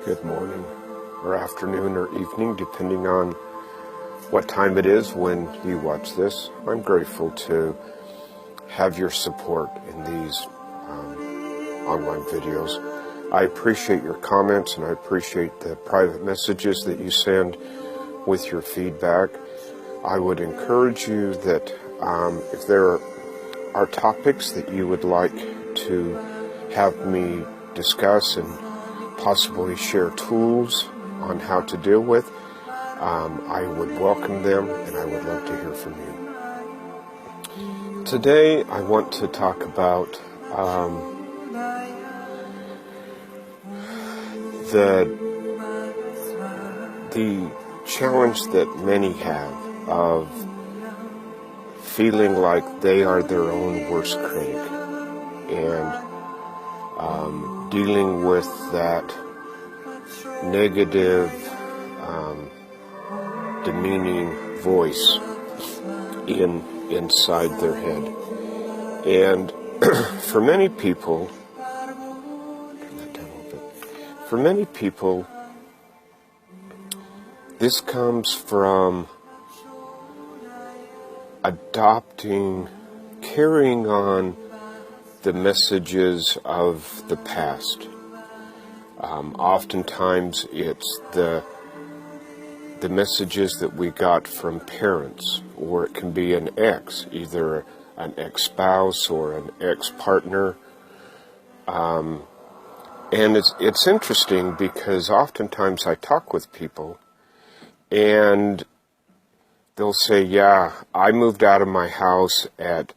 Good morning, or afternoon, or evening, depending on what time it is when you watch this. I'm grateful to have your support in these online videos. I appreciate your comments, and I appreciate the private messages that you send with your feedback. I would encourage you that if there are topics that you would like to have me discuss and possibly share tools on how to deal with, I would welcome them, and I would love to hear from you. Today I want to talk about the challenge that many have of feeling like they are their own worst critic, and dealing with that negative, demeaning voice inside their head. And for many people, this comes from carrying on the messages of the past. Oftentimes it's the messages that we got from parents, or it can be an ex, either an ex-spouse or an ex-partner. And it's interesting because oftentimes I talk with people and they'll say, yeah, I moved out of my house at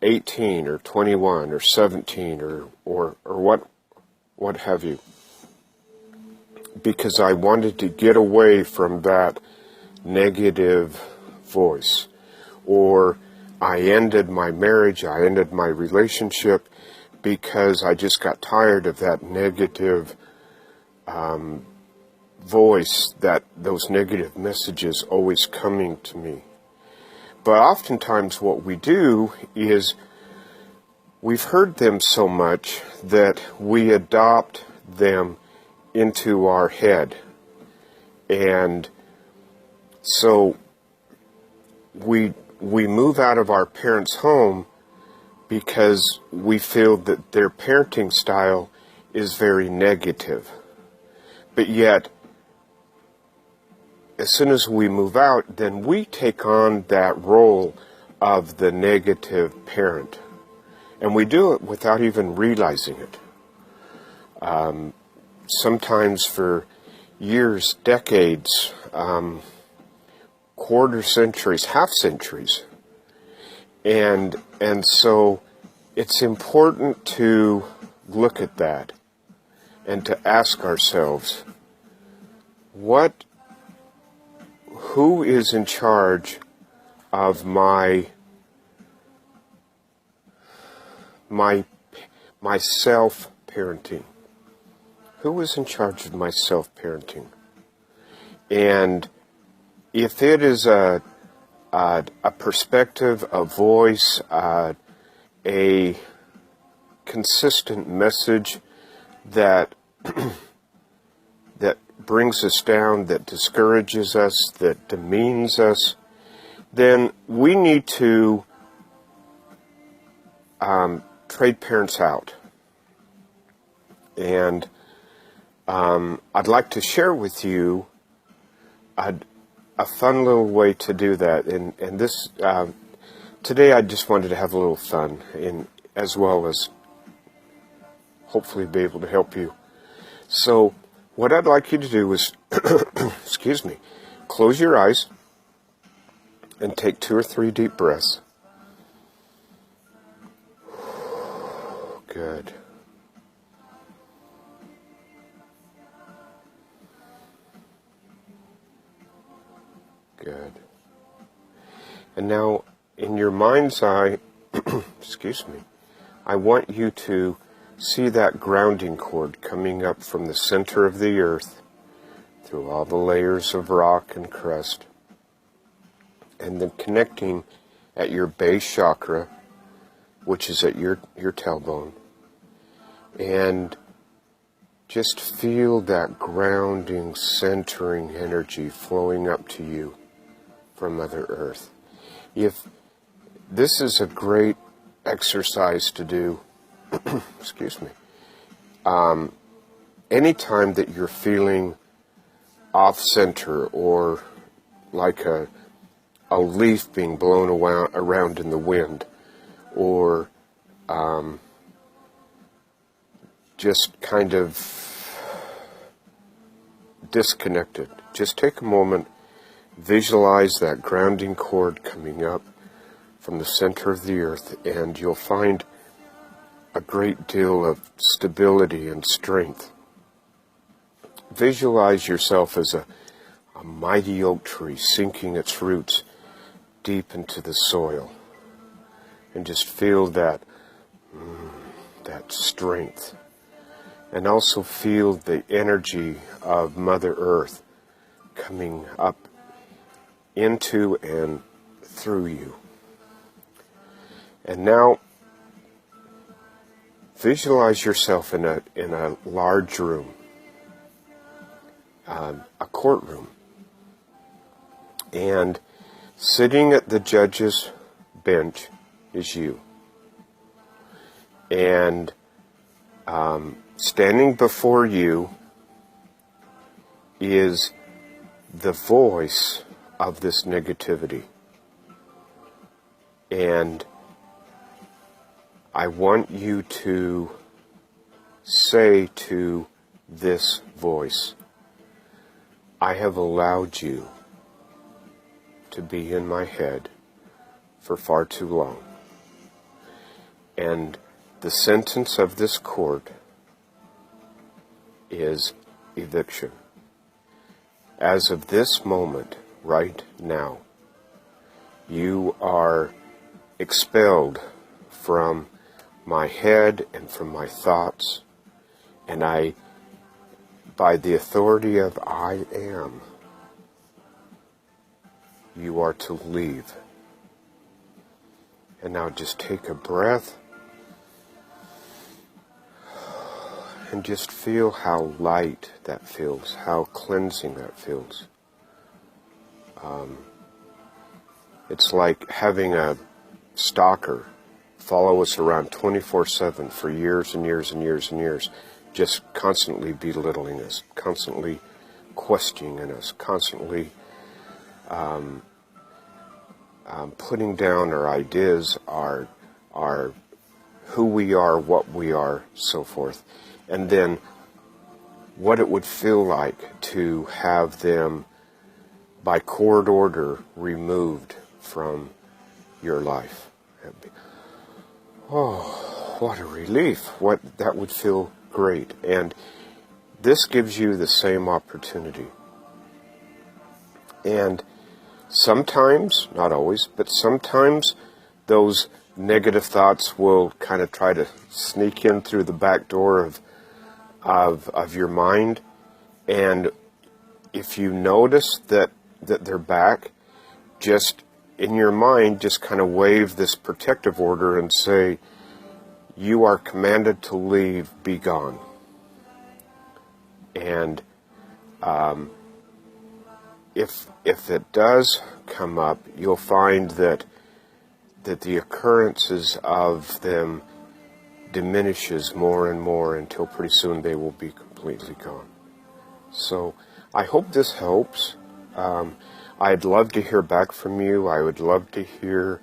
18 or 21 or 17 or what have you, because I wanted to get away from that negative voice. Or I ended my marriage, I ended my relationship because I just got tired of that negative voice, those negative messages always coming to me. But oftentimes what we do is we've heard them so much that we adopt them into our head. And so we move out of our parents' home because we feel that their parenting style is very negative. But yet, as soon as we move out, then we take on that role of the negative parent. And we do it without even realizing it. Sometimes for years, decades, quarter centuries, half centuries. And so it's important to look at that and to ask ourselves, who is in charge of my self-parenting? Who is in charge of my self-parenting? And if it is a perspective, a voice, a consistent message that brings us down, that discourages us, that demeans us, then we need to trade parents out. And I'd like to share with you a fun little way to do that. And this today I just wanted to have a little fun, as well as hopefully be able to help you. So what I'd like you to do is, excuse me, close your eyes and take 2 or 3 deep breaths. Good. Good. And now, in your mind's eye, excuse me, I want you to see that grounding cord coming up from the center of the earth through all the layers of rock and crust, and then connecting at your base chakra, which is at your tailbone, and just feel that grounding, centering energy flowing up to you from Mother Earth. If this is a great exercise to do, excuse me, anytime that you're feeling off center or like a leaf being blown around in the wind, or just kind of disconnected, just take a moment, visualize that grounding cord coming up from the center of the earth, and you'll find a great deal of stability and strength. Visualize yourself as a mighty oak tree sinking its roots deep into the soil, and just feel that strength, and also feel the energy of Mother Earth coming up into and through you. And now visualize yourself in a large room, a courtroom, and sitting at the judge's bench is you. And standing before you is the voice of this negativity. And I want you to say to this voice, I have allowed you to be in my head for far too long. And the sentence of this court is eviction. As of this moment, right now, you are expelled from my head and from my thoughts, and I, by the authority of I am, you are to leave. And now just take a breath and just feel how light that feels, how cleansing that feels. It's like having a stalker follow us around 24/7 for years and years and years and years, just constantly belittling us, constantly questioning us, constantly putting down our ideas, our who we are, what we are, so forth. And then what it would feel like to have them, by court order, removed from your life. Oh, what a relief. That would feel great. And this gives you the same opportunity. And sometimes, not always, but sometimes those negative thoughts will kind of try to sneak in through the back door of your mind. And if you notice that they're back, just in your mind, just kind of wave this protective order and say, you are commanded to leave, be gone. And if it does come up, you'll find that the occurrences of them diminishes more and more until pretty soon they will be completely gone. So I hope this helps. I'd love to hear back from you. I would love to hear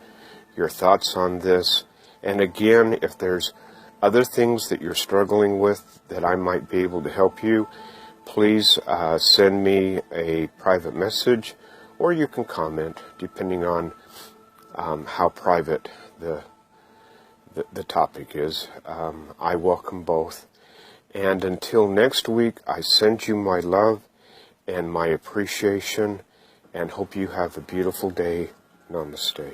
your thoughts on this. And again, if there's other things that you're struggling with that I might be able to help you, please send me a private message, or you can comment, depending on how private the topic is. I welcome both. And until next week, I send you my love and my appreciation, and hope you have a beautiful day. Namaste.